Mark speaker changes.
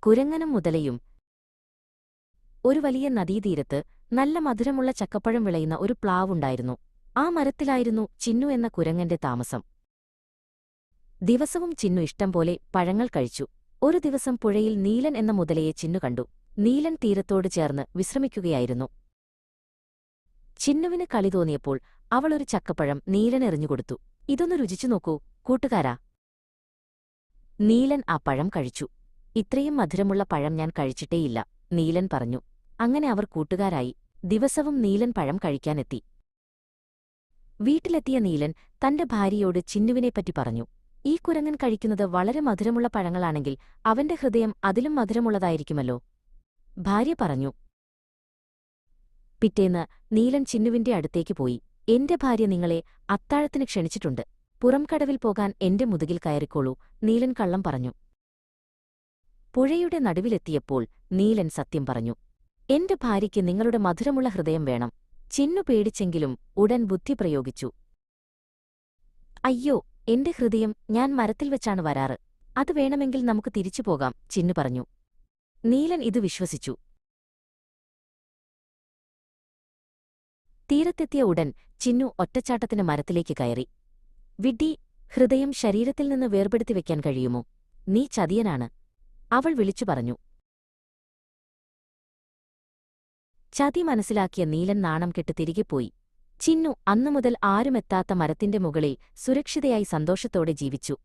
Speaker 1: കുരങ്ങനും മുതലയും. ഒരു വലിയ നദീതീരത്ത് നല്ല മധുരമുള്ള ചക്കപ്പഴം വിളയുന്ന ഒരു പ്ലാവുണ്ടായിരുന്നു. ആ മരത്തിലായിരുന്നു ചിന്നു എന്ന കുരങ്ങന്റെ താമസം. ദിവസവും ചിന്നു ഇഷ്ടം പോലെ പഴങ്ങൾ കഴിച്ചു. ഒരു ദിവസം പുഴയിൽ നീലൻ എന്ന മുതലയെ ചിന്നു കണ്ടു. നീലൻ തീരത്തോട് ചേർന്ന് വിശ്രമിക്കുകയായിരുന്നു. ചിന്നുവിന് കളി തോന്നിയപ്പോൾ അവൾ ഒരു ചക്കപ്പഴം നീലനെറിഞ്ഞുകൊടുത്തു. ഇതൊന്ന് രുചിച്ചു നോക്കൂ കൂട്ടുകാരാ. നീലൻ ആ പഴം കഴിച്ചു. ഇത്രയും മധുരമുള്ള പഴം ഞാൻ കഴിച്ചിട്ടേയില്ല, നീലൻ പറഞ്ഞു. അങ്ങനെ അവർ കൂട്ടുകാരായി. ദിവസവും നീലൻ പഴം കഴിക്കാനെത്തി. വീട്ടിലെത്തിയ നീലൻ തന്റെ ഭാര്യയോട് ചിന്നുവിനെപ്പറ്റി പറഞ്ഞു. ഈ കുരങ്ങൻ കഴിക്കുന്നത് വളരെ മധുരമുള്ള പഴങ്ങളാണെങ്കിൽ അവന്റെ ഹൃദയം അതിലും മധുരമുള്ളതായിരിക്കുമല്ലോ. ഭാര്യ പറഞ്ഞു. പിറ്റേന്ന് നീലൻ ചിന്നുവിന്റെ അടുത്തേക്ക് പോയി. എന്റെ ഭാര്യ നിങ്ങളെ അത്താഴത്തിന് ക്ഷണിച്ചിട്ടുണ്ട്. പുറംകടവിൽ പോകാൻ എന്റെ മുതുകിൽ കയറിക്കോളൂ, നീലൻ കള്ളം പറഞ്ഞു. പുഴയുടെ നടുവിലെത്തിയപ്പോൾ നീലൻ സത്യം പറഞ്ഞു. എന്റെ ഭാര്യയ്ക്ക് നിങ്ങളുടെ മധുരമുള്ള ഹൃദയം വേണം. ചിന്നു പേടിച്ചെങ്കിലും ഉടൻ ബുദ്ധി പ്രയോഗിച്ചു. അയ്യോ, എന്റെ ഹൃദയം ഞാൻ മരത്തിൽ വെച്ചാണ് വരാറ്. അത് വേണമെങ്കിൽ നമുക്ക് തിരിച്ചു പോകാം, ചിന്നു പറഞ്ഞു. നീലൻ ഇത് വിശ്വസിച്ചു. തീരത്തെത്തിയ ഉടൻ ചിന്നു ഒറ്റച്ചാട്ടത്തിന് മരത്തിലേക്ക് കയറി. വിഡ്ഢി, ഹൃദയം ശരീരത്തിൽ നിന്ന് വേർപെടുത്തി വെക്കാൻ കഴിയുമോ? നീ ചതിയനാണ്, അവൾ വിളിച്ചു പറഞ്ഞു. ചതി മനസ്സിലാക്കിയ നീലൻ നാണം കെട്ട് തിരികെ പോയി. ചിന്നു അന്നുമുതൽ ആരുമെത്താത്ത മരത്തിന്റെ മുകളിൽ സുരക്ഷിതയായി സന്തോഷത്തോടെ ജീവിച്ചു.